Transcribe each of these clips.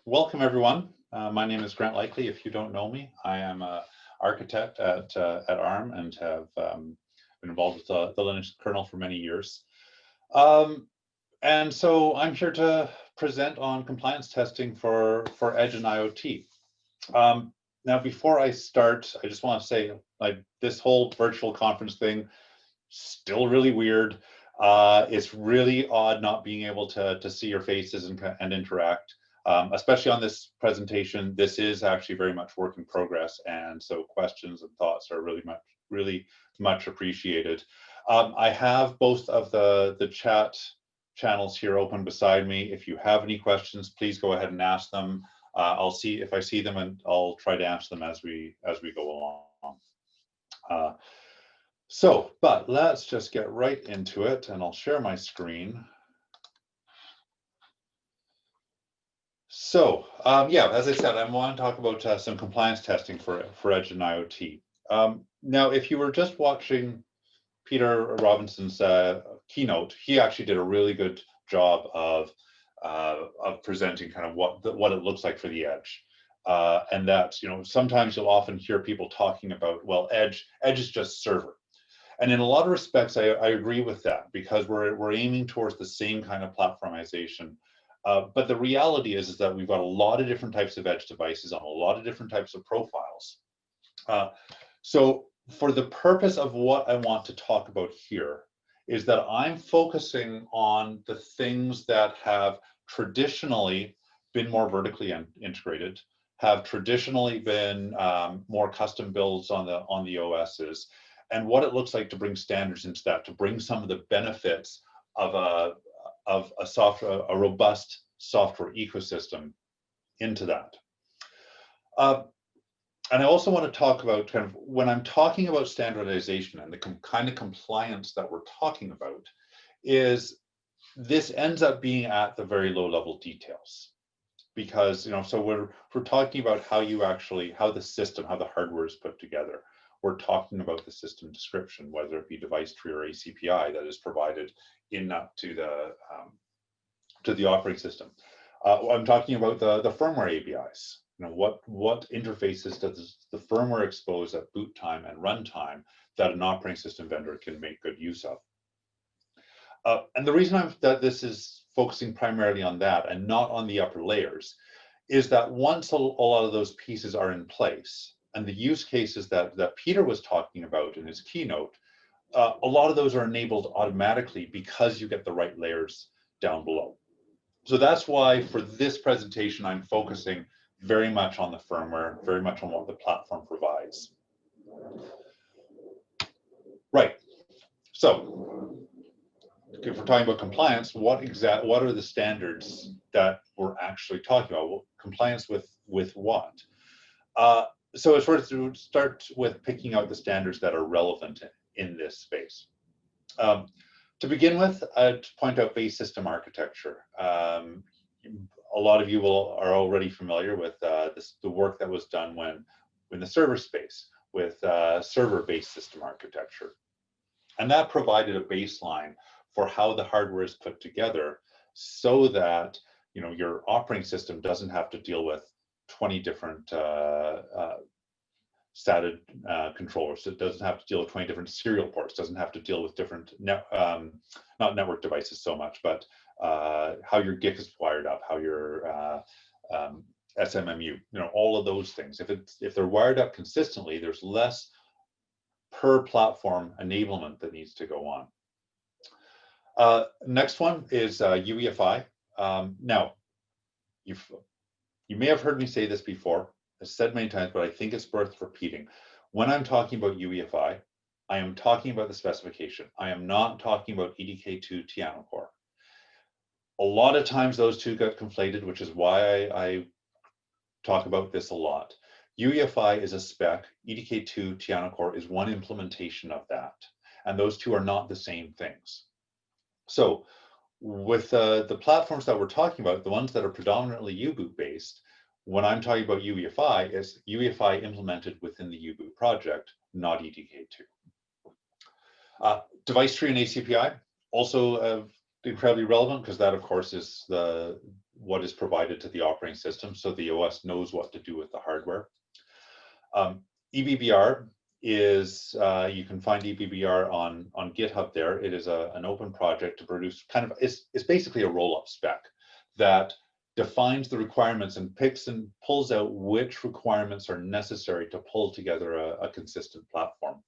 Welcome everyone. My name is Grant Likely. If you don't know me, I am an architect at ARM and have been involved with the Linux kernel for many years. And so I'm here to present on compliance testing for Edge and IoT. Now, before I start, I just want to say, like, this whole virtual conference thing, still really weird. It's really odd not being able to see your faces and interact. Especially on this presentation, this is actually very much work in progress, and so questions and thoughts are really much appreciated. I have both of the chat channels here open beside me. If you have any questions, please go ahead and ask them. I'll see if I see them, and I'll try to answer them as we go along. But let's just get right into it, and I'll share my screen. So yeah, as I said, I want to talk about some compliance testing for Edge and IoT. Now, if you were just watching Peter Robinson's keynote, he actually did a really good job of presenting kind of what it looks like for the Edge. And that, sometimes you'll often hear people talking about, well, Edge is just server. And in a lot of respects, I agree with that, because we're aiming towards the same kind of platformization. But the reality is that we've got a lot of different types of Edge devices on a lot of different types of profiles. So for the purpose of what I want to talk about here is that I'm focusing on the things that have traditionally been more vertically integrated, have traditionally been more custom builds on the OSes, and what it looks like to bring standards into that, to bring some of the benefits of a robust software ecosystem into that. And I also want to talk about kind of, when I'm talking about standardization and the kind of compliance that we're talking about, is this ends up being at the very low level details. Because, so we're talking about how the system, how the hardware is put together. We're talking about the system description, whether it be device tree or ACPI that is provided to the operating system. I'm talking about the firmware APIs. What interfaces does the firmware expose at boot time and runtime that an operating system vendor can make good use of? And the reason that this is focusing primarily on that and not on the upper layers is that once a lot of those pieces are in place, and the use cases that Peter was talking about in his keynote, a lot of those are enabled automatically because you get the right layers down below. So that's why for this presentation, I'm focusing very much on the firmware, very much on what the platform provides. Right. So if we're talking about compliance, what are the standards that we're actually talking about? Well, compliance with what? So it's sort of start with picking out the standards that are relevant in this space. To begin with, I'd point out base system architecture. A lot of you are already familiar with the work that was done in the server space with server-based system architecture. And that provided a baseline for how the hardware is put together so that your operating system doesn't have to deal with 20 different SATA controllers. It doesn't have to deal with 20 different serial ports, doesn't have to deal with different, not network devices so much, but how your GIC is wired up, how your SMMU, all of those things. If they're wired up consistently, there's less per platform enablement that needs to go on. Next one is UEFI. Now, you may have heard me say this before. I've said many times, but I think it's worth repeating. When I'm talking about UEFI, I am talking about the specification. I am not talking about EDK2 Tiano Core. A lot of times those two got conflated, which is why I talk about this a lot. UEFI is a spec, EDK2 Tiano Core is one implementation of that. And those two are not the same things. So with the platforms that we're talking about, the ones that are predominantly U-boot based, when I'm talking about UEFI, is UEFI implemented within the U-boot project, not EDK2. Device tree and ACPI, also incredibly relevant, because that, of course, is the what is provided to the operating system, so the OS knows what to do with the hardware. EBBR is, you can find EBBR on GitHub there. It is an open project to produce kind of, it's basically a roll-up spec that defines the requirements and picks and pulls out which requirements are necessary to pull together a consistent platform.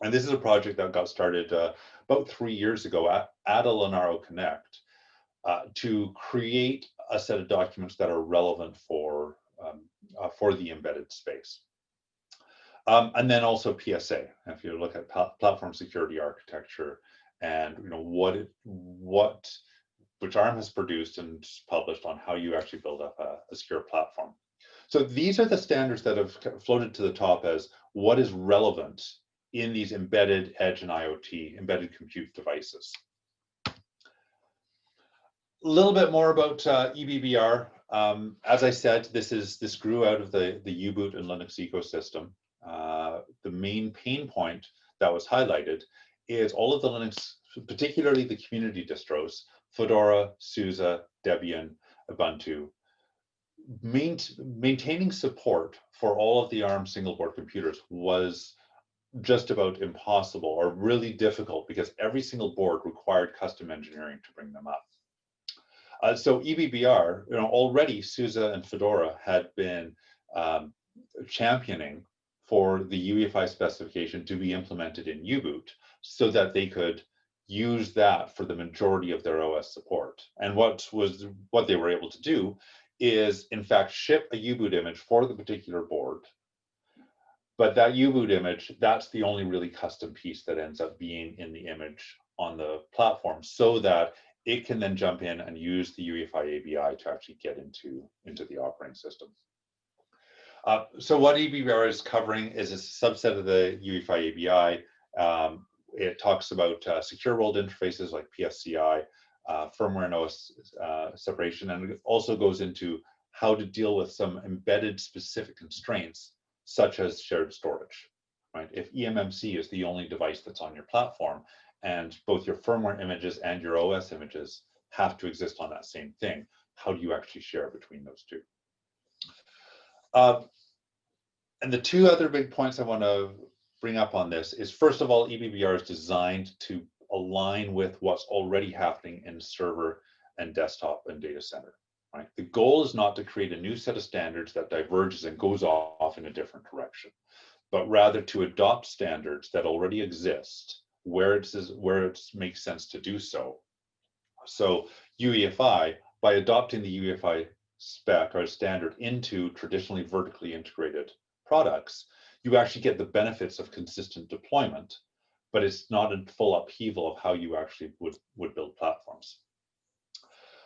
And this is a project that got started about 3 years ago at Alenaro Connect to create a set of documents that are relevant for the embedded space. And then also PSA. If you look at platform security architecture and which ARM has produced and published on how you actually build up a secure platform. So these are the standards that have floated to the top as what is relevant in these embedded edge and IoT, embedded compute devices. A little bit more about EBBR. As I said, this grew out of the U-boot and Linux ecosystem. The main pain point that was highlighted is all of the Linux, particularly the community distros, Fedora, SUSE, Debian, Ubuntu, maintaining support for all of the ARM single board computers was just about impossible or really difficult because every single board required custom engineering to bring them up. So EBBR, already SUSE and Fedora had been championing for the UEFI specification to be implemented in U-boot so that they could use that for the majority of their OS support. And what they were able to do is, in fact, ship a U-boot image for the particular board. But that U-boot image, that's the only really custom piece that ends up being in the image on the platform so that it can then jump in and use the UEFI ABI to actually get into the operating system. So what EBBR is covering is a subset of the UEFI ABI. It talks about secure world interfaces like PSCI, firmware and OS separation, and it also goes into how to deal with some embedded specific constraints, such as shared storage. Right? If eMMC is the only device that's on your platform, and both your firmware images and your OS images have to exist on that same thing, how do you actually share between those two? And the two other big points I want to bring up on this is, first of all, EBBR is designed to align with what's already happening in server and desktop and data center. Right? The goal is not to create a new set of standards that diverges and goes off in a different direction, but rather to adopt standards that already exist where it makes sense to do so. So UEFI, by adopting the UEFI spec or standard into traditionally vertically integrated products, you actually get the benefits of consistent deployment, but it's not a full upheaval of how you actually would build platforms.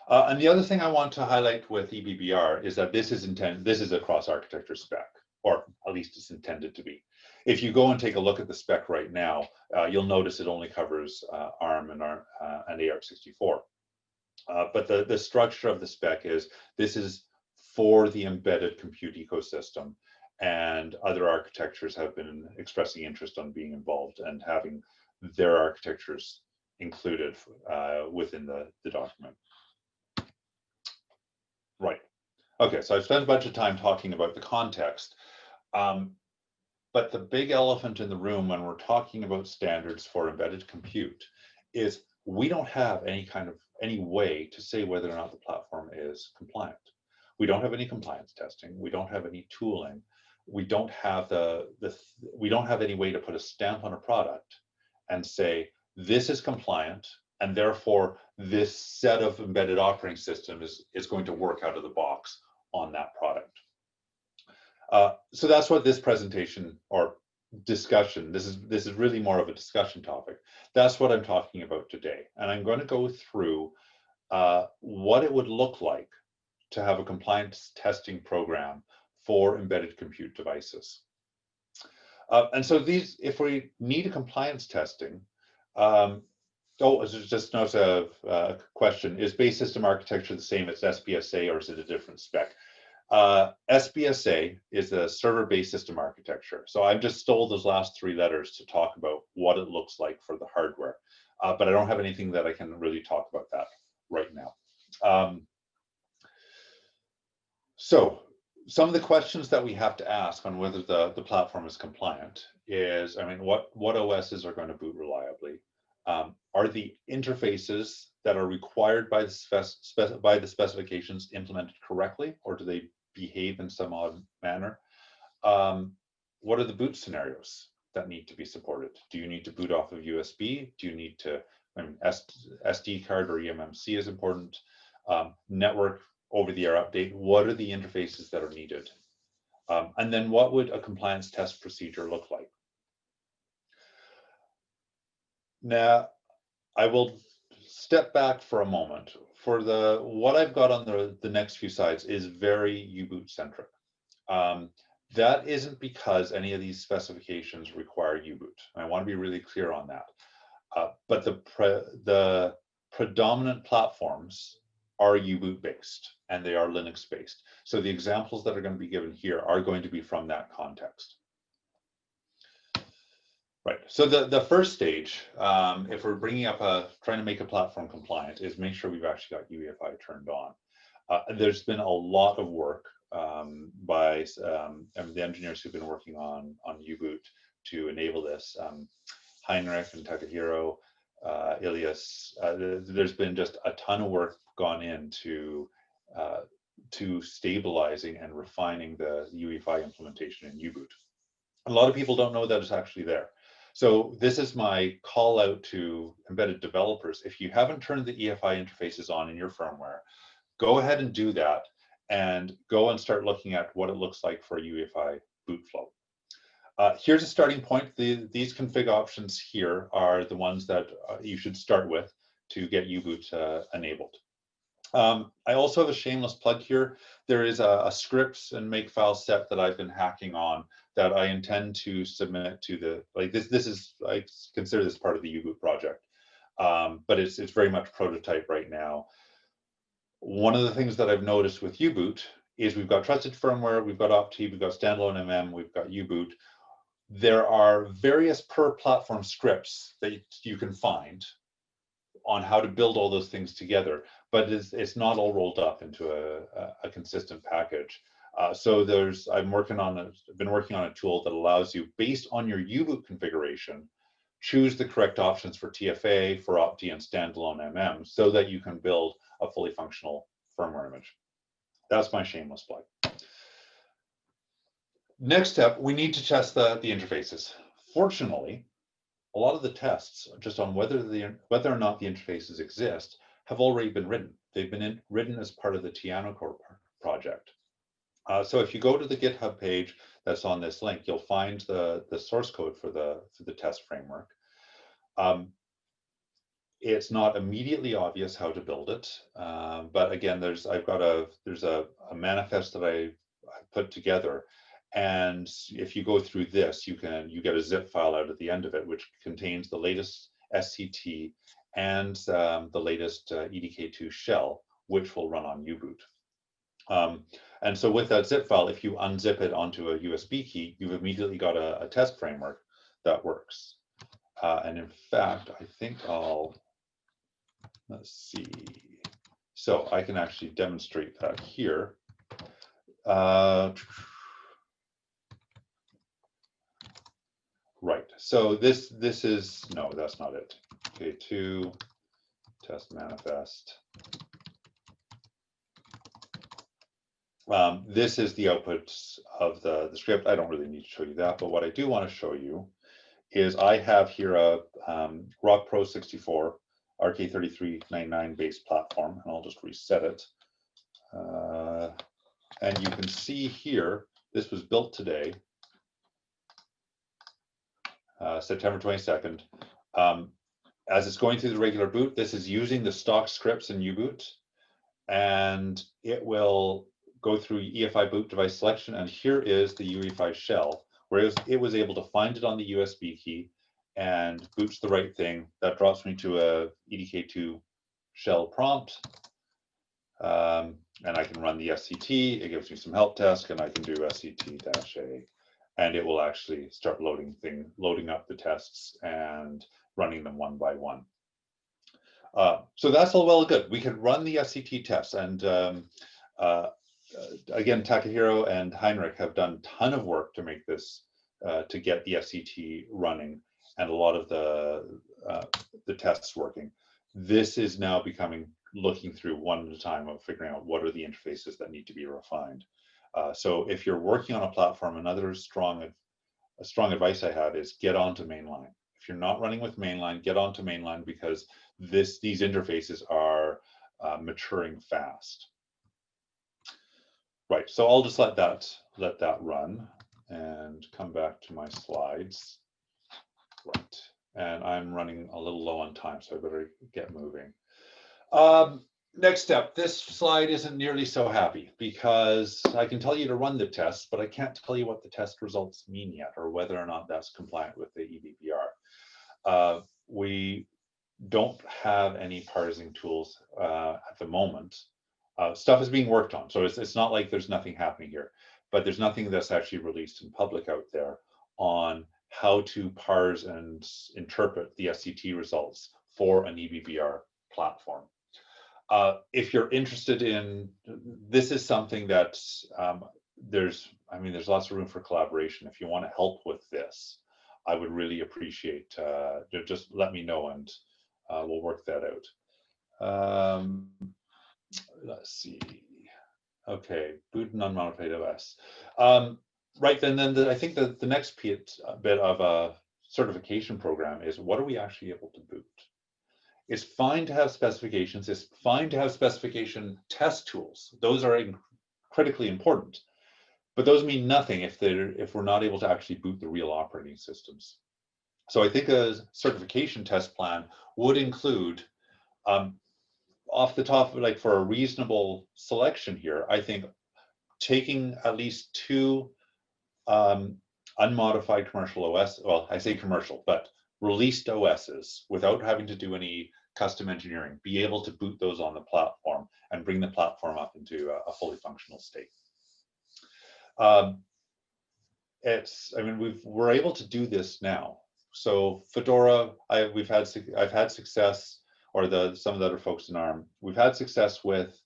And the other thing I want to highlight with EBBR is that this is a cross-architecture spec, or at least it's intended to be. If you go and take a look at the spec right now, you'll notice it only covers ARM and AArch64. But the structure of the spec is, this is for the embedded compute ecosystem, and other architectures have been expressing interest on being involved and having their architectures included within the document. Right. Okay, so I've spent a bunch of time talking about the context, but the big elephant in the room when we're talking about standards for embedded compute is we don't have any way to say whether or not the platform is compliant. We don't have any compliance testing. We don't have any tooling. We don't have we don't have any way to put a stamp on a product and say this is compliant, and therefore this set of embedded operating system is going to work out of the box on that product. So that's what this presentation or discussion, this is really more of a discussion topic. That's what I'm talking about today. And I'm going to go through what it would look like to have a compliance testing program for embedded compute devices. And so if we need a compliance testing, just note a question, is base system architecture the same as SBSA, or is it a different spec? SBSA is the server-based system architecture. So I've just stole those last 3 letters to talk about what it looks like for the hardware, but I don't have anything that I can really talk about that right now. So some of the questions that we have to ask on whether the platform is compliant is, I mean, what OSs are going to boot reliably? Are the interfaces that are required by the specifications implemented correctly, or do they behave in some odd manner? What are the boot scenarios that need to be supported? Do you need to boot off of USB? Do you need to, I mean, SD card or eMMC is important. Network over-the-air update. What are the interfaces that are needed? And then what would a compliance test procedure look like? Now, I will step back for a moment. For what I've got on the next few slides is very U-boot centric. That isn't because any of these specifications require U-boot. I want to be really clear on that. But the predominant platforms are U-boot based and they are Linux based. So the examples that are going to be given here are going to be from that context. Right, so the first stage, if we're bringing up trying to make a platform compliant, is make sure we've actually got UEFI turned on. There's been a lot of work by the engineers who've been working on U-boot to enable this. Heinrich and Takahiro, Ilias, there's been just a ton of work gone into to stabilizing and refining the UEFI implementation in U-boot. A lot of people don't know that it's actually there. So this is my call out to embedded developers. If you haven't turned the EFI interfaces on in your firmware, go ahead and do that and go and start looking at what it looks like for a UEFI boot flow. Here's a starting point. These config options here are the ones that you should start with to get U-boot enabled. I also have a shameless plug here. There is a scripts and makefile set that I've been hacking on that I intend to submit to the, like this is, I consider this part of the U-boot project, but it's very much prototype right now. One of the things that I've noticed with U-boot is we've got trusted firmware, we've got OPT, we've got standalone MM, we've got U-boot. There are various per platform scripts that you can find on how to build all those things together, but it's not all rolled up into a consistent package. So I've been working on a tool that allows you, based on your U-boot configuration, choose the correct options for TFA, for OPT, and standalone MM, so that you can build a fully functional firmware image. That's my shameless plug. Next step, we need to test the interfaces. Fortunately, a lot of the tests just on whether or not the interfaces exist have already been written. They've been written as part of the Tiano Core project. So if you go to the GitHub page that's on this link, you'll find the source code for the test framework. It's not immediately obvious how to build it, but again, there's a manifest that I put together. And if you go through this, you get a zip file out at the end of it, which contains the latest SCT and the latest EDK2 shell, which will run on U-boot. And so with that zip file, if you unzip it onto a USB key, you've immediately got a test framework that works. And in fact, I think let's see. So I can actually demonstrate that here. Right, so this is, no, that's not it. Okay, to test manifest. This is the output of the script. I don't really need to show you that, but what I do want to show you is I have here a Rock Pro 64 RK3399 based platform, and I'll just reset it. And you can see here, this was built today, September 22nd. As it's going through the regular boot, this is using the stock scripts in U-boot, and it will go through EFI boot device selection, and here is the UEFI shell, where it was able to find it on the USB key and boots the right thing. That drops me to a EDK2 shell prompt, and I can run the SCT. It gives me some help task, and I can do SCT-A, and it will actually start loading up the tests and running them one by one. So that's all well and good. We can run the SCT tests, and again, Takahiro and Heinrich have done a ton of work to make this, to get the SCT running and a lot of the tests working. This is now becoming, looking through one at a time of figuring out what are the interfaces that need to be refined. So if you're working on a platform, another strong advice I have is get onto mainline. If you're not running with mainline, get onto mainline, because these interfaces are maturing fast. Right, so I'll just let that run and come back to my slides. Right, and I'm running a little low on time, so I better get moving. Next step, this slide isn't nearly so happy, because I can tell you to run the tests, but I can't tell you what the test results mean yet, or whether or not that's compliant with the EBBR. We don't have any parsing tools at the moment. Stuff is being worked on, so it's not like there's nothing happening here, but there's nothing that's actually released in public out there on how to parse and interpret the SCT results for an EBBR platform. If you're interested in, this is something that there's lots of room for collaboration. If you want to help with this, I would really appreciate, just let me know, and we'll work that out. Let's see. Okay, boot an unmodified OS. Right, then I think that the next bit of a certification program is, what are we actually able to boot? It's fine to have specifications. It's fine to have specification test tools. Those are critically important, but those mean nothing if we're not able to actually boot the real operating systems. So I think a certification test plan would include, off the top, like for a reasonable selection here, I think taking at least 2 unmodified commercial OS, well, I say commercial, but released OSs without having to do any custom engineering, be able to boot those on the platform and bring the platform up into a fully functional state. We're able to do this now. So Fedora, I've had success, or some of the other folks in ARM, we've had success with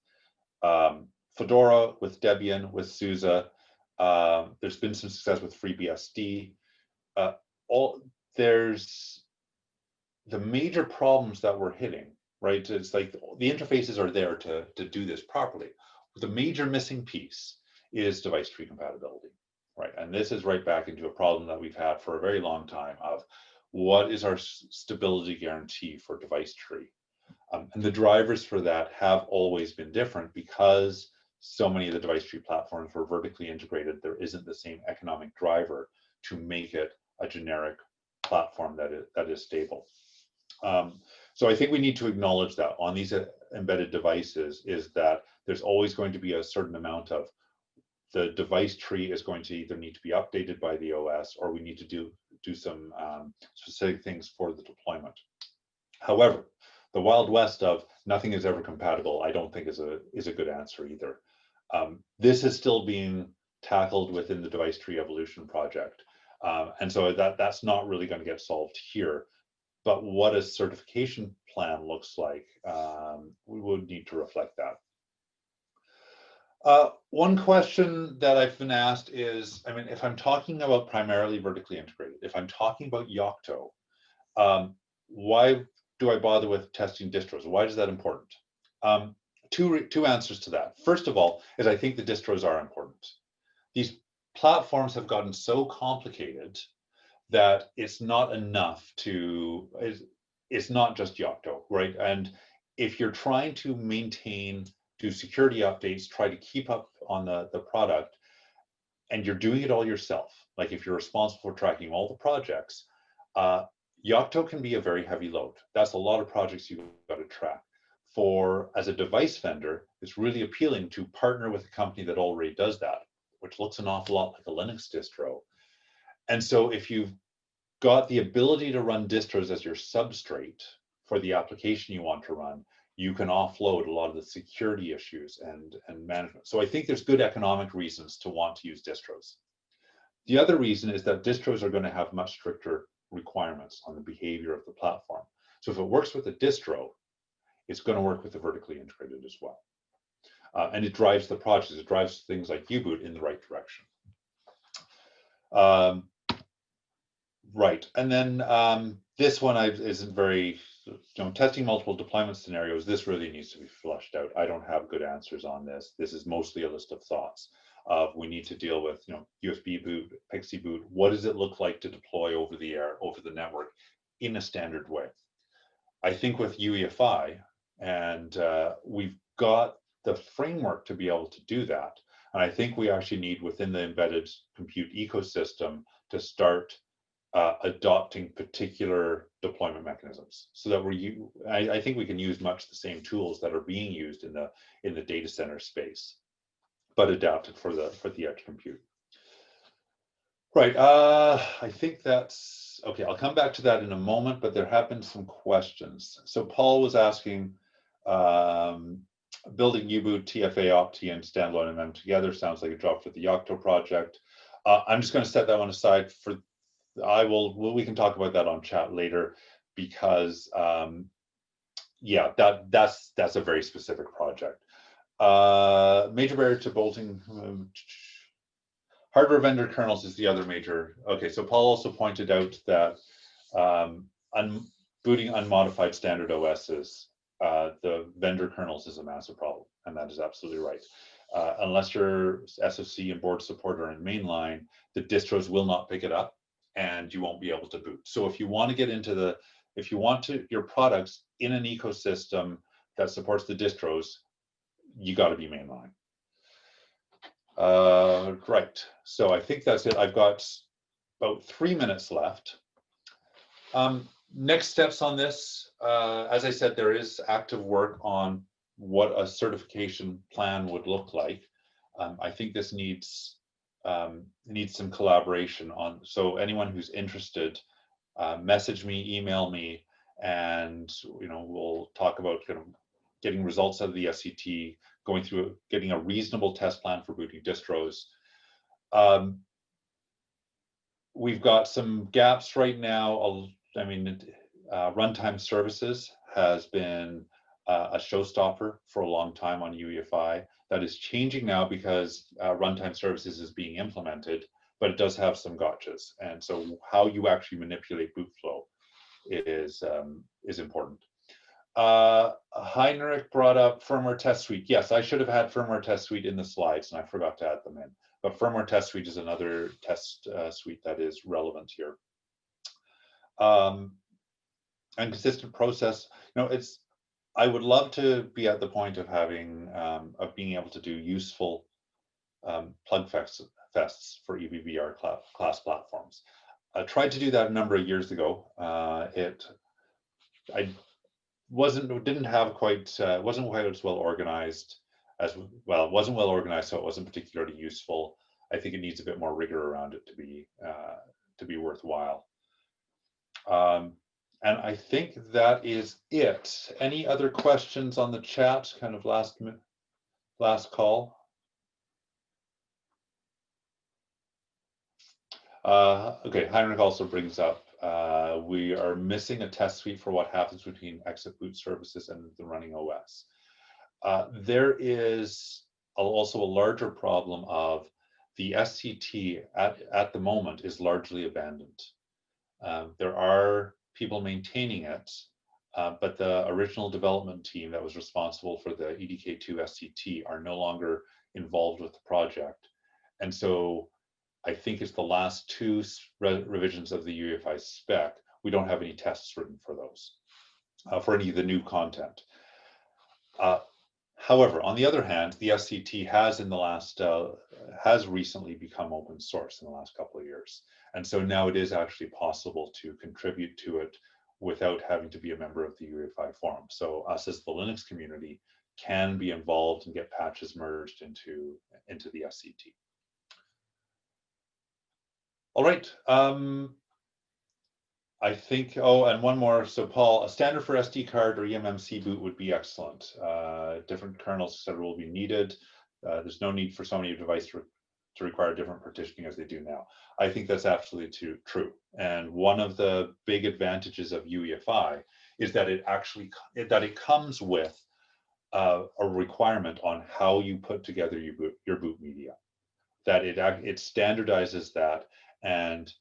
Fedora, with Debian, with SUSE. There's been some success with FreeBSD. There's the major problems that we're hitting, right? It's like the interfaces are there to do this properly. The major missing piece is device tree compatibility, right? And this is right back into a problem that we've had for a very long time of what is our stability guarantee for device tree? And the drivers for that have always been different, because so many of the device tree platforms were vertically integrated. There isn't the same economic driver to make it a generic platform that is stable. So I think we need to acknowledge that on these embedded devices is that there's always going to be a certain amount of the device tree is going to either need to be updated by the OS, or we need to do some specific things for the deployment. However, the Wild West of nothing is ever compatible, I don't think is a good answer either. This is still being tackled within the device tree evolution project. And so that's not really going to get solved here. But what a certification plan looks like, we would need to reflect that. One question that I've been asked is, if I'm talking about primarily vertically integrated, if I'm talking about Yocto, why do I bother with testing distros? Why is that important? Two answers to that. First of all, is I think the distros are important. These platforms have gotten so complicated that it's not enough to, it's not just Yocto, right? And if you're trying to maintain, do security updates, try to keep up on the product, and you're doing it all yourself, like if you're responsible for tracking all the projects, Yocto can be a very heavy load. That's a lot of projects you've got to track. As a device vendor, it's really appealing to partner with a company that already does that, which looks an awful lot like a Linux distro. And so if you've got the ability to run distros as your substrate for the application you want to run, you can offload a lot of the security issues and management. So I think there's good economic reasons to want to use distros. The other reason is that distros are going to have much stricter requirements on the behavior of the platform. So if it works with a distro, it's going to work with the vertically integrated as well. and it drives the project. It drives things like U-boot in the right direction. Right, and then this one isn't very, testing multiple deployment scenarios. This really needs to be flushed out. I don't have good answers on this. This is mostly a list of thoughts of we need to deal with, USB boot, Pixie boot. What does it look like to deploy over the air, over the network in a standard way? I think with UEFI, and we've got the framework to be able to do that. And I think we actually need within the embedded compute ecosystem to start adopting particular deployment mechanisms, so that I think we can use much the same tools that are being used in the data center space, but adapted for the edge compute. Right. I think that's okay. I'll come back to that in a moment, but there have been some questions. So Paul was asking, building U-boot, TFA, Opti, and standalone MM together sounds like a job for the Yocto project. I'm just going to set that one aside for. We can talk about that on chat later, because yeah, that's a very specific project. Major barrier to bolting. Hardware vendor kernels is the other major. Okay, so Paul also pointed out that booting unmodified standard OSes, the vendor kernels is a massive problem, and that is absolutely right. Unless your SoC and board support are in mainline, the distros will not pick it up, and you won't be able to boot. So if you want to get into your products in an ecosystem that supports the distros, you got to be mainline. Right, so I think that's it. I've got about 3 minutes left. Next steps on this, as I said, there is active work on what a certification plan would look like. I think this needs some collaboration on. So anyone who's interested, message me, email me, and we'll talk about kind of getting results out of the SCT, going through getting a reasonable test plan for booting distros. We've got some gaps right now. I mean, runtime services has been a showstopper for a long time on UEFI. That is changing now because runtime services is being implemented, but it does have some gotchas. And so how you actually manipulate boot flow is important. Heinrich brought up firmware test suite. Yes, I should have had firmware test suite in the slides, and I forgot to add them in. But firmware test suite is another test suite that is relevant here. And consistent process. I would love to be at the point of having being able to do useful plug fests for EBVR class platforms. I tried to do that a number of years ago. Wasn't quite as well organized as well. It wasn't well organized, so it wasn't particularly useful. I think it needs a bit more rigor around it to be worthwhile. And I think that is it. Any other questions on the chat? Kind of last call. Okay, Heinrich also brings up we are missing a test suite for what happens between exit boot services and the running OS. There is also a larger problem of the SCT at the moment is largely abandoned. There are people maintaining it, but the original development team that was responsible for the EDK2 SCT are no longer involved with the project. And so I think it's the last two revisions of the UEFI spec. We don't have any tests written for those, for any of the new content. However, on the other hand, the SCT has recently become open source in the last couple of years. And so now it is actually possible to contribute to it without having to be a member of the UEFI forum. So us as the Linux community can be involved and get patches merged into the SCT. All right. I think, and one more. So Paul, a standard for SD card or eMMC boot would be excellent. Different kernels, etc., will be needed. There's no need for so many devices to require different partitioning as they do now. I think that's absolutely true. And one of the big advantages of UEFI is that it comes with a requirement on how you put together your boot media, that it standardizes that, and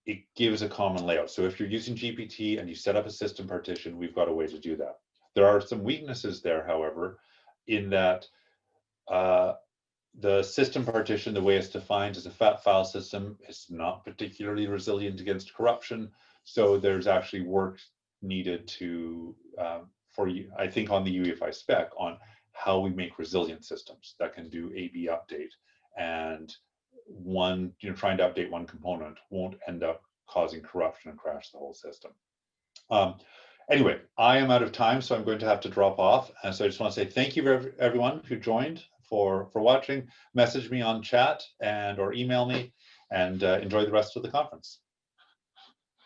it gives a common layout. So if you're using GPT and you set up a system partition, we've got a way to do that. There are some weaknesses there, however, in that the system partition, the way it's defined as a fat file system, is not particularly resilient against corruption. So there's actually work needed to, I think, on the UEFI spec on how we make resilient systems that can do A/B update, and trying to update one component won't end up causing corruption and crash the whole system. Anyway, I am out of time, so I'm going to have to drop off. And so I just want to say thank you everyone who joined for watching. Message me on chat or email me, and enjoy the rest of the conference.